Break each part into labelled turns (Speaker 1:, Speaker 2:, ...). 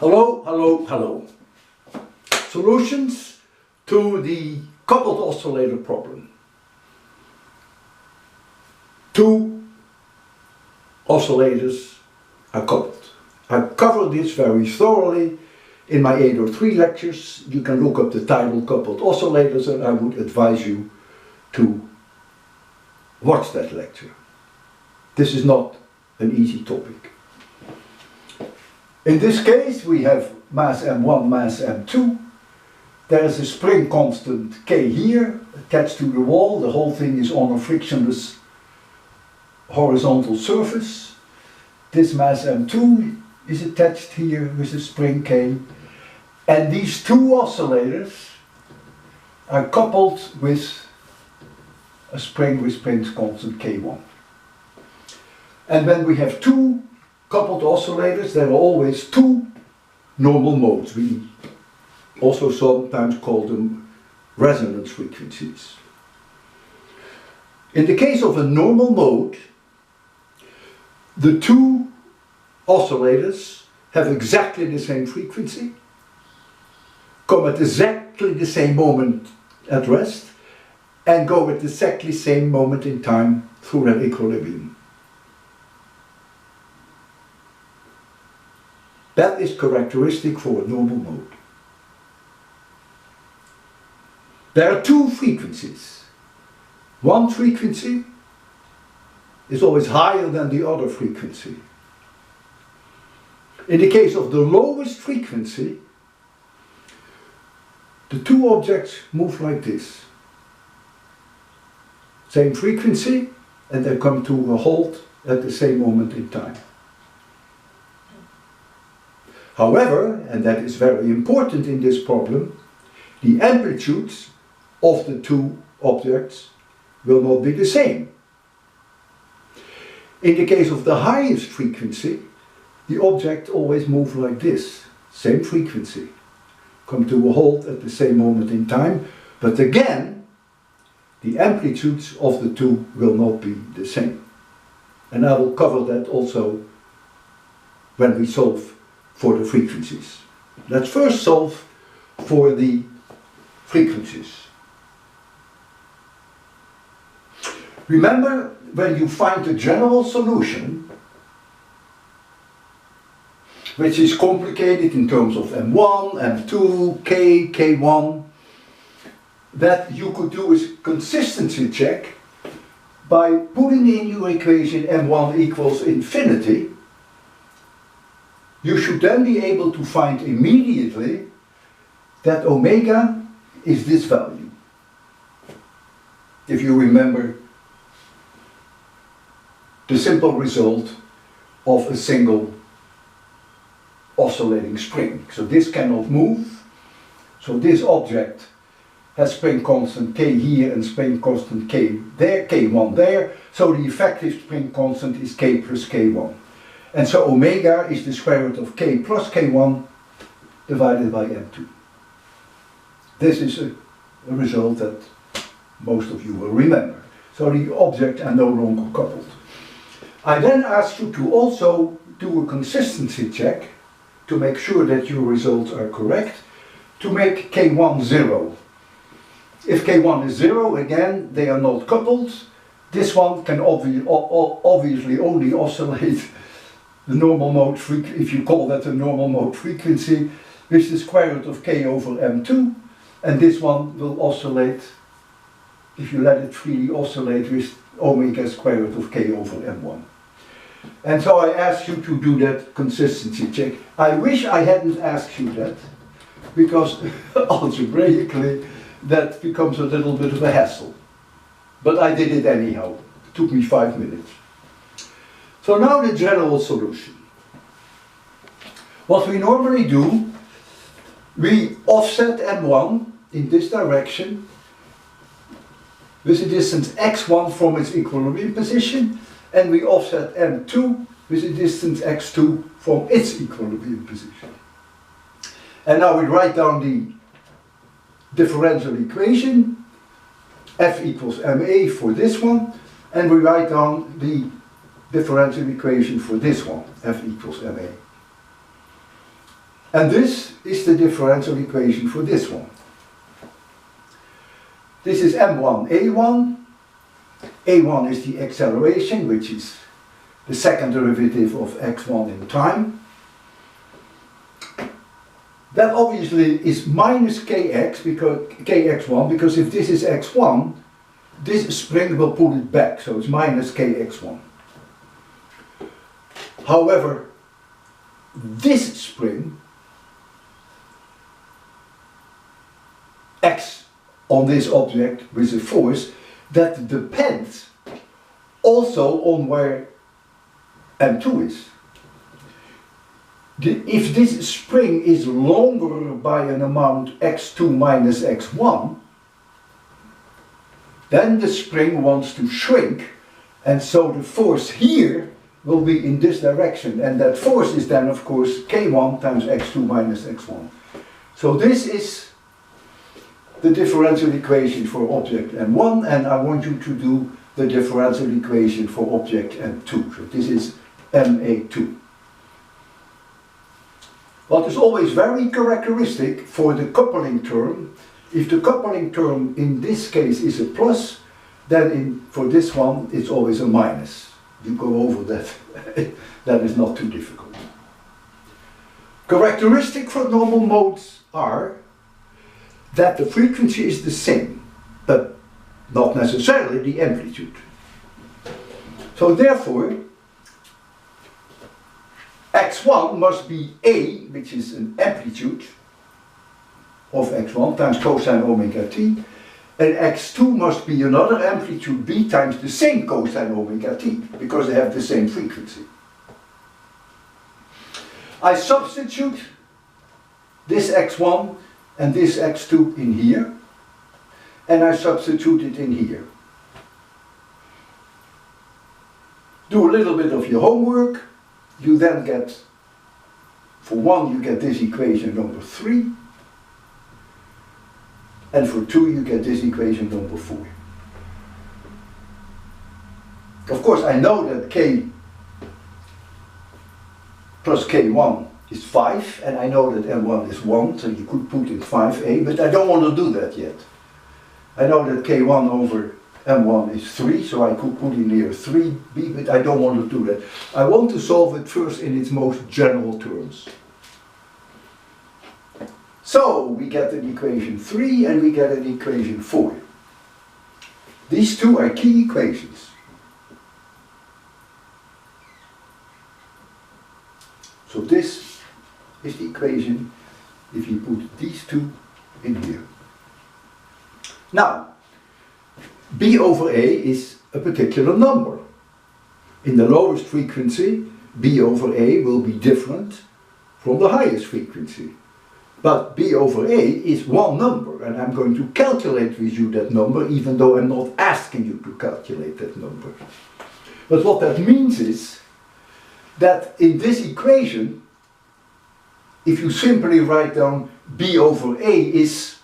Speaker 1: Hello, hello, hello. Solutions to the coupled oscillator problem. Two oscillators are coupled. I covered this very thoroughly in my 803 lectures. You can look up the title coupled oscillators, and I would advise you to watch that lecture. This is not an easy topic. In this case we have mass M1, mass M2. There is a spring constant K here attached to the wall. The whole thing is on a frictionless horizontal surface. This mass M2 is attached here with a spring K. And these two oscillators are coupled with a spring with spring constant K1. And when we have two coupled oscillators, there are always two normal modes. We also sometimes call them resonance frequencies. In the case of a normal mode, the two oscillators have exactly the same frequency, come at exactly the same moment at rest, and go at exactly the same moment in time through their equilibrium. That is characteristic for a normal mode. There are two frequencies. One frequency is always higher than the other frequency. In the case of the lowest frequency, the two objects move like this. Same frequency, and they come to a halt at the same moment in time. However, and that is very important in this problem, the amplitudes of the two objects will not be the same. In the case of the highest frequency, the object always moves like this, same frequency, come to a halt at the same moment in time, but again, the amplitudes of the two will not be the same. And I will cover that also when we solve for the frequencies. Let's first solve for the frequencies. Remember, when you find the general solution, which is complicated in terms of M1, M2, K, K1, that you could do a consistency check by putting in your equation M1 equals infinity. You should then be able to find immediately that omega is this value. If you remember the simple result of a single oscillating spring. So this cannot move. So this object has spring constant K here and spring constant K there, K1 there. So the effective spring constant is K plus K1. And so omega is the square root of K plus K1 divided by M2. This is a result that most of you will remember. So the objects are no longer coupled. I then ask you to also do a consistency check to make sure that your results are correct, to make K1 0. If K1 is 0, again, they are not coupled. This one can obviously only oscillate the normal mode frequency, if you call that a normal mode frequency, with the square root of K over M2, and this one will oscillate, if you let it freely oscillate, with omega square root of K over M1. And so I ask you to do that consistency check. I wish I hadn't asked you that, because algebraically that becomes a little bit of a hassle. But I did it anyhow. It took me 5 minutes. So now the general solution. What we normally do, we offset M1 in this direction with the distance x1 from its equilibrium position, and we offset M2 with the distance x2 from its equilibrium position. And now we write down the differential equation, F equals ma for this one, and we write down the differential equation for this one, F equals ma. And this is the differential equation for this one. This is m1a1. a1 is the acceleration, which is the second derivative of x1 in time. That obviously is minus kx, because kx1, because if this is x1, this spring will pull it back, so it's minus kx1. However, this spring acts on this object with a force that depends also on where m2 is. If this spring is longer by an amount x2 minus x1, then the spring wants to shrink, and so the force here will be in this direction, and that force is then of course k1 times x2 minus x1. So this is the differential equation for object m1, and I want you to do the differential equation for object m2. So this is ma2. What is always very characteristic for the coupling term, if the coupling term in this case is a plus, then for this one it's always a minus. You go over that, that is not too difficult. Characteristic for normal modes are that the frequency is the same, but not necessarily the amplitude. So therefore, x1 must be a, which is an amplitude of x1 times cosine omega t, and x2 must be another amplitude b times the same cosine omega t, because they have the same frequency. I substitute this x1 and this x2 in here, and I substitute it in here. Do a little bit of your homework. You then get, for 1 you get this equation number 3, and for 2 you get this equation number 4. Of course I know that k plus k1 is 5, and I know that m1 is 1, so you could put in 5a, but I don't want to do that yet. I know that k1 over m1 is 3, so I could put in here 3b, but I don't want to do that. I want to solve it first in its most general terms. So we get an equation 3 and we get an equation 4. These two are key equations. So this is the equation if you put these two in here. Now, b over a is a particular number. In the lowest frequency, b over a will be different from the highest frequency. But b over a is one number, and I'm going to calculate with you that number, even though I'm not asking you to calculate that number. But what that means is that in this equation, if you simply write down b over a is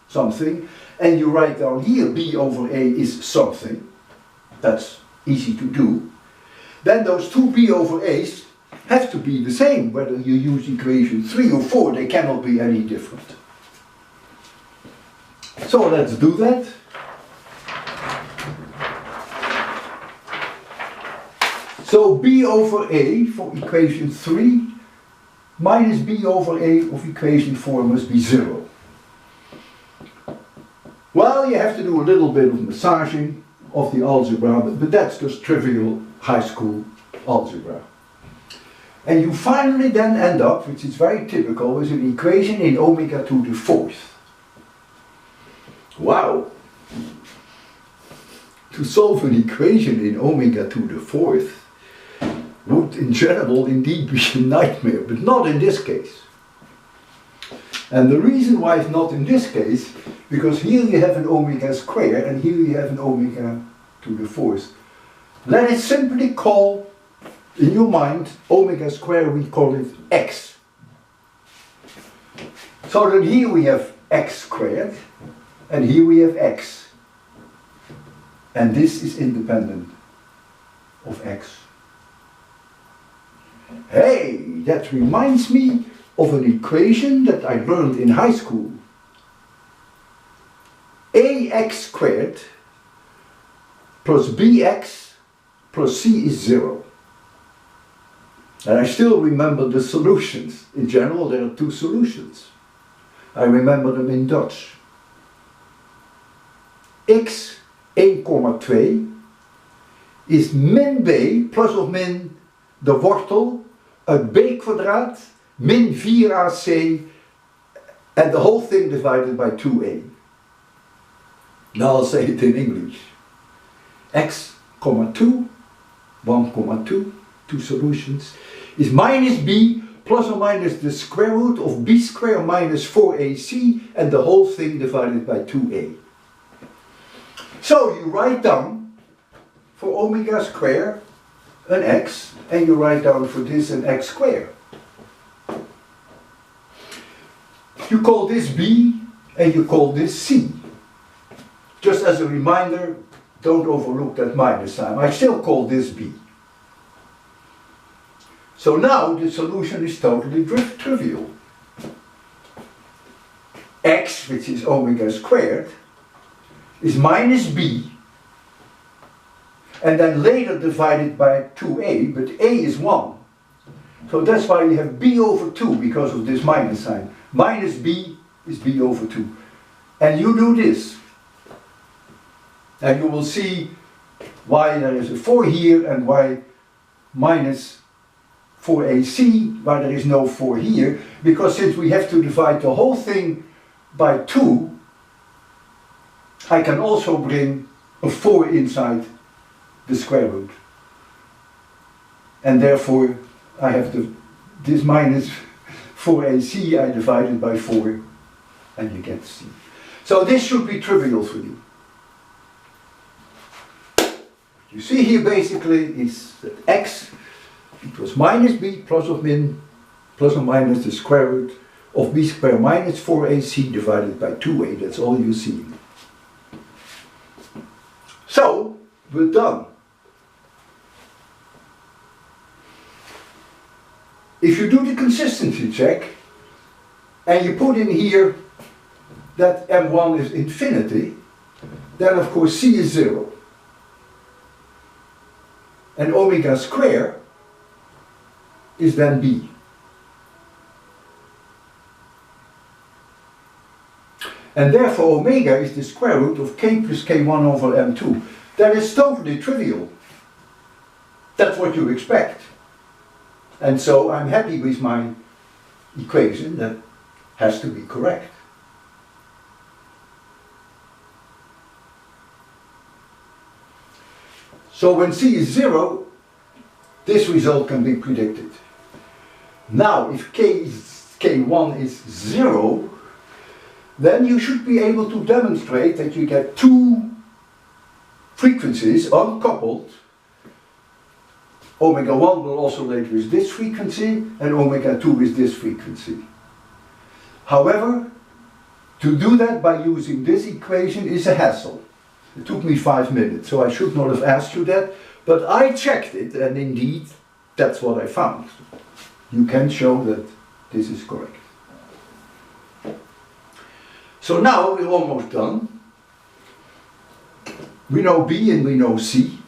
Speaker 1: something, and you write down here b over a is something, that's easy to do, then those two b over a's have to be the same, whether you use equation 3 or 4, they cannot be any different. So let's do that. So b over a for equation 3 minus b over a of equation 4 must be 0. Well, you have to do a little bit of massaging of the algebra, but that's just trivial high school algebra. And you finally then end up, which is very typical, with an equation in omega to the 4th. Wow! To solve an equation in omega to the 4th would in general indeed be a nightmare, but not in this case. And the reason why it's not in this case, because here you have an omega squared and here you have an omega to the 4th. Let it simply call, in your mind, omega squared, we call it x. So that here we have x squared and here we have x. And this is independent of x. Hey, that reminds me of an equation that I learned in high school. ax squared plus bx plus c is 0. And I still remember the solutions. In general, there are two solutions. I remember them in Dutch. X 1,2 is min b plus of min de wortel uit b kwadraat min 4ac and the whole thing divided by 2a. Now I'll say it in English. X, 2, 1,2, two solutions, is minus b plus or minus the square root of b squared minus 4ac and the whole thing divided by 2a. So you write down for omega squared an x, and you write down for this an x squared. You call this b and you call this c. Just as a reminder, don't overlook that minus sign. I still call this b. So now the solution is totally trivial. X, which is omega squared, is minus b, and then later divided by 2a, but a is 1. So that's why we have b over 2 because of this minus sign. Minus b is b over 2. And you do this. And you will see why there is a 4 here and why minus 4ac, why there is no 4 here, because since we have to divide the whole thing by 2, I can also bring a 4 inside the square root. And therefore I have this minus 4ac, I divide it by 4 and you get c. So this should be trivial for you. You see here basically is that x equals minus b plus or minus the square root of b squared minus 4ac divided by 2a. That's all you see. So, we're done. If you do the consistency check and you put in here that m1 is infinity, then of course c is 0. And omega squared is then b. And therefore omega is the square root of k plus k1 over m2. That is totally trivial. That's what you expect. And so I'm happy with my equation that has to be correct. So when c is 0, this result can be predicted. Now if k1 is 0, then you should be able to demonstrate that you get two frequencies uncoupled. Omega 1 will oscillate with this frequency and omega 2 with this frequency. However, to do that by using this equation is a hassle. It took me 5 minutes, so I should not have asked you that, but I checked it and indeed that's what I found. You can show that this is correct. So now we're almost done. We know B and we know C.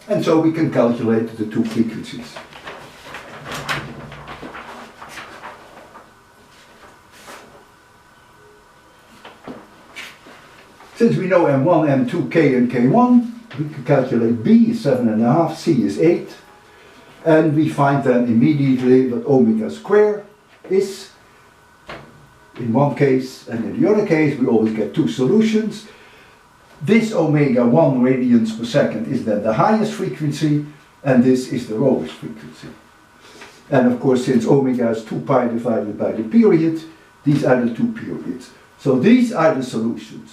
Speaker 1: And so we can calculate the two frequencies. Since we know M1, M2, K and K1, we can calculate B is 7.5, C is 8. And we find then immediately that omega squared is, in one case and in the other case, we always get two solutions. This omega 1 radians per second is then the highest frequency, and this is the lowest frequency. And of course, since omega is 2 pi divided by the period, these are the two periods. So these are the solutions.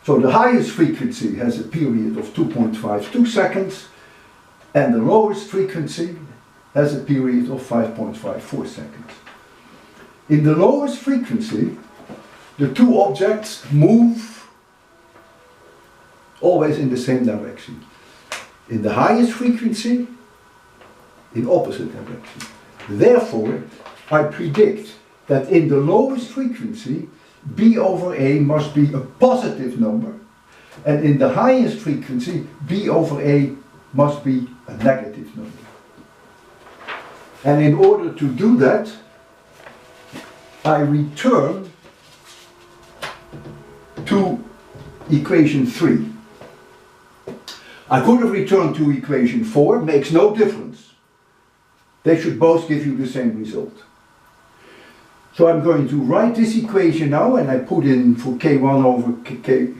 Speaker 1: So the highest frequency has a period of 2.52 seconds, and the lowest frequency has a period of 5.54 seconds. In the lowest frequency, the two objects move always in the same direction. In the highest frequency, in opposite direction. Therefore, I predict that in the lowest frequency, B over A must be a positive number, and in the highest frequency, B over A must be a negative number. And in order to do that, I return to equation 3. I could have returned to equation 4, makes no difference. They should both give you the same result. So I'm going to write this equation now, and I put in for K1 over K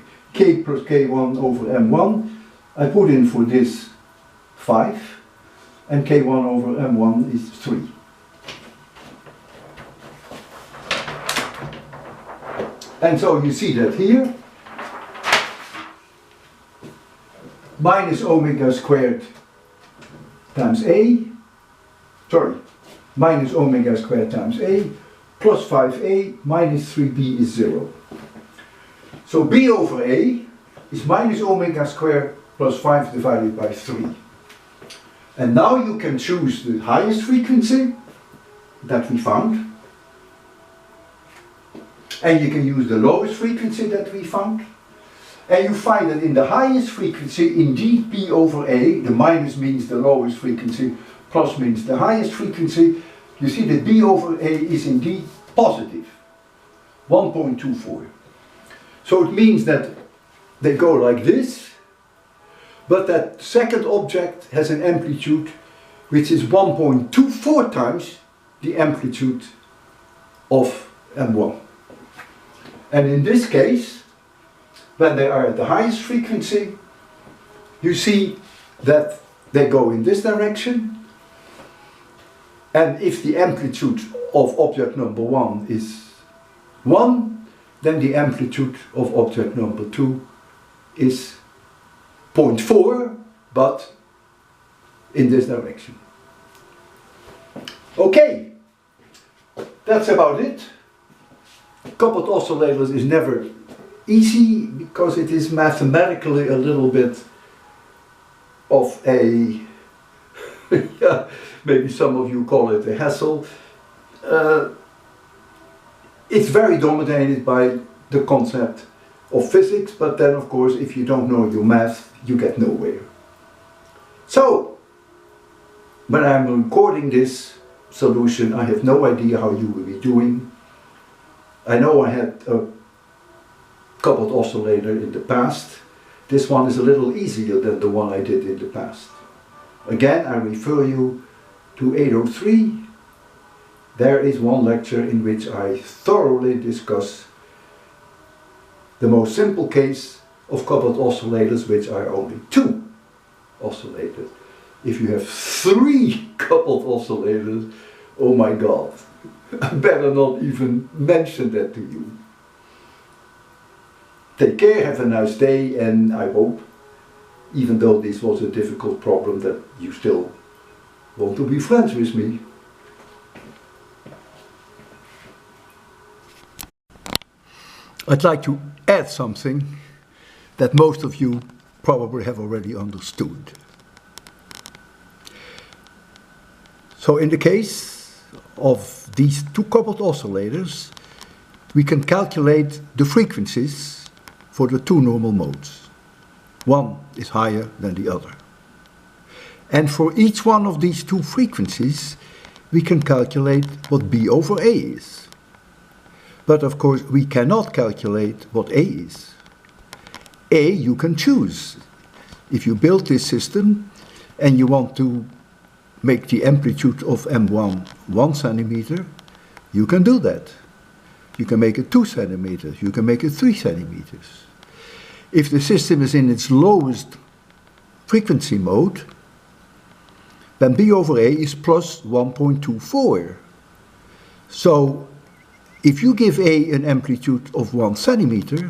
Speaker 1: plus K1 over M1, I put in for this 5, and K1 over M1 is 3. And so you see that here, minus omega squared times A, minus omega squared times A, plus 5A minus 3B is 0. So B over A is minus omega squared plus 5 divided by 3. And now you can choose the highest frequency that we found, and you can use the lowest frequency that we found, and you find that in the highest frequency, indeed B over A, the minus means the lowest frequency, plus means the highest frequency, you see that B over A is indeed positive, 1.24. So it means that they go like this, but that second object has an amplitude which is 1.24 times the amplitude of M1. And in this case, when they are at the highest frequency, you see that they go in this direction. And if the amplitude of object number 1 is 1, then the amplitude of object number 2 is 0.4, but in this direction. Okay, that's about it. Coupled oscillators is never easy because it is mathematically a little bit of a yeah, maybe some of you call it a hassle. It's very dominated by the concept of physics, but then of course if you don't know your math, you get nowhere. So, when I'm recording this solution, I have no idea how you will be doing. I know I had a coupled oscillator in the past. This one is a little easier than the one I did in the past. Again, I refer you to 803. There is one lecture in which I thoroughly discuss the most simple case of coupled oscillators, which are only 2 oscillators. If you have 3 coupled oscillators, oh my God, I better not even mention that to you. Take care, have a nice day, and I hope, even though this was a difficult problem, that you still want to be friends with me. I'd like to add something that most of you probably have already understood. So in the case of these 2 coupled oscillators, we can calculate the frequencies for the 2 normal modes. One is higher than the other. And for each one of these 2 frequencies, we can calculate what B over A is. But of course, we cannot calculate what A is. A you can choose. If you build this system and you want to make the amplitude of M1 1 centimeter, you can do that. You can make it 2 centimeters, you can make it 3 centimeters. If the system is in its lowest frequency mode, then B over A is plus 1.24. So if you give A an amplitude of 1 centimeter,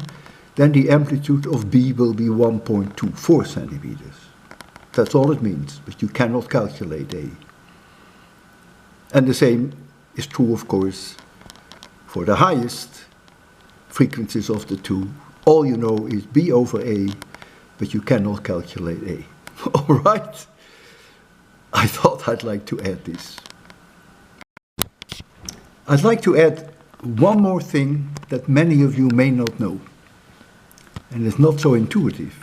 Speaker 1: then the amplitude of B will be 1.24 centimeters. That's all it means, but you cannot calculate A. And the same is true, of course, for the highest frequencies of the 2. All you know is B over A, but you cannot calculate A. All right? I thought I'd like to add this. I'd like to add one more thing that many of you may not know, and it's not so intuitive.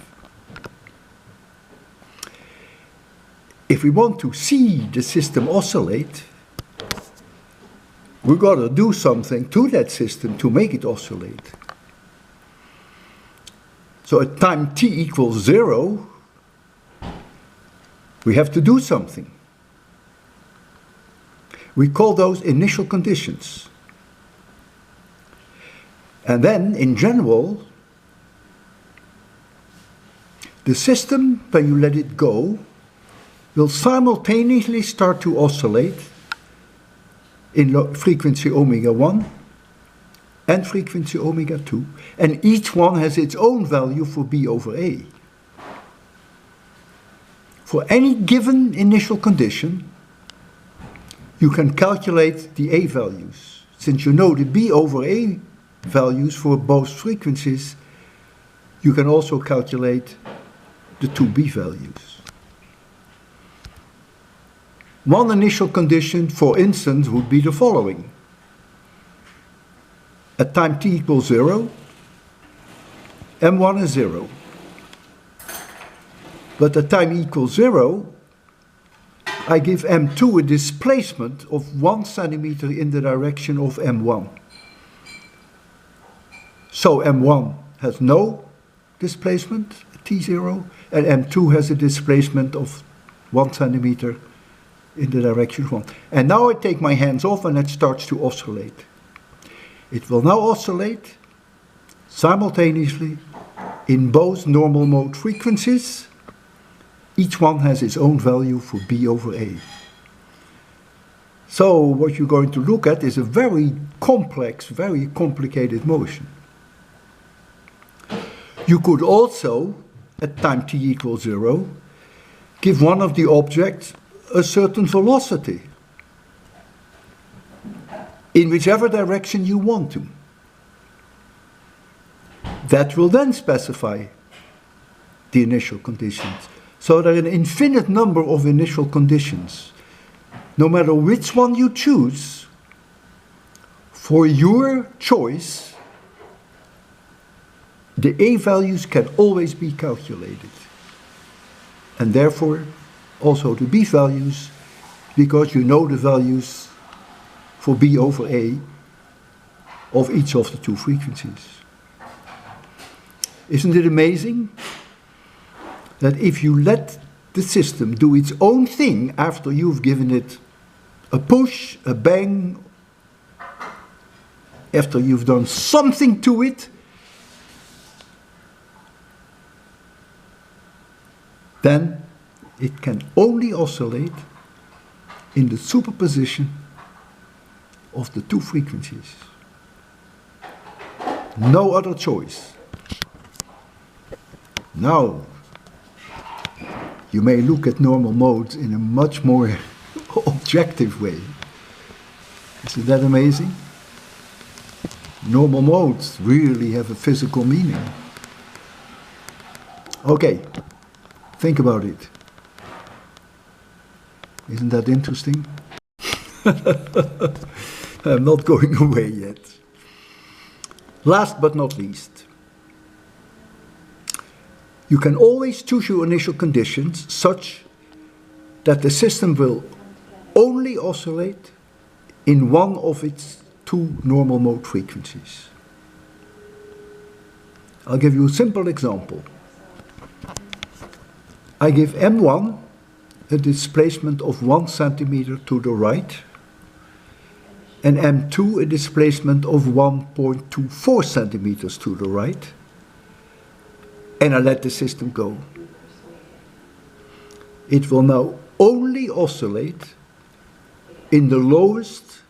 Speaker 1: If we want to see the system oscillate, we've got to do something to that system to make it oscillate. So at time t equals 0, we have to do something. We call those initial conditions. And then, in general, the system, when you let it go, will simultaneously start to oscillate in frequency omega 1 and frequency omega 2, and each one has its own value for b over a. For any given initial condition, you can calculate the a values. Since you know the b over a values for both frequencies, you can also calculate the two b values. One initial condition, for instance, would be the following. At time t equals 0, m1 is 0. But at time e equals 0, I give m2 a displacement of 1 centimeter in the direction of m1. So m1 has no displacement at t0, and m2 has a displacement of 1 centimeter in the direction of 1. And now I take my hands off and it starts to oscillate. It will now oscillate simultaneously in both normal mode frequencies. Each one has its own value for b over a. So what you're going to look at is a very complex, very complicated motion. You could also, at time t equals 0, give one of the objects a certain velocity in whichever direction you want to. That will then specify the initial conditions. So there are an infinite number of initial conditions. No matter which one you choose, for your choice, the a values can always be calculated. And therefore, also the b values, because you know the values for b over a of each of the two frequencies. Isn't it amazing that if you let the system do its own thing after you've given it a push, a bang, after you've done something to it, then it can only oscillate in the superposition of the two frequencies. No other choice. Now, you may look at normal modes in a much more objective way. Isn't that amazing? Normal modes really have a physical meaning. Okay, think about it. Isn't that interesting? I'm not going away yet. Last but not least, you can always choose your initial conditions such that the system will only oscillate in one of its two normal mode frequencies. I'll give you a simple example. I give m1 a displacement of 1 centimeter to the right and m2 a displacement of 1.24 centimeters to the right, and I let the system go. It will now only oscillate in the lowest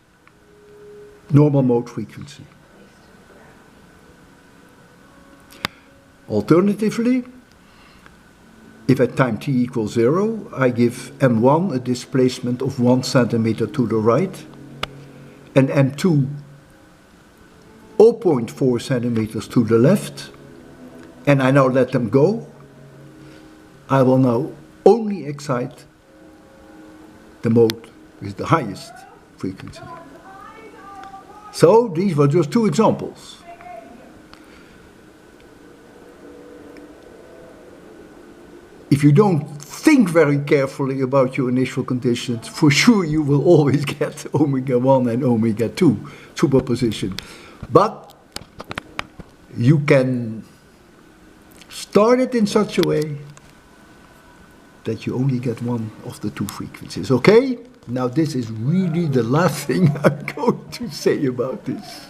Speaker 1: normal mode frequency. Alternatively, if at time t equals 0, I give m1 a displacement of 1 centimeter to the right and m2 0.4 centimeters to the left, and I now let them go, I will now only excite the mode with the highest frequency. So these were just two examples. If you don't think very carefully about your initial conditions, for sure you will always get omega 1 and omega 2 superposition. But you can start it in such a way that you only get one of the two frequencies. Okay? Now this is really the last thing I'm going to say about this.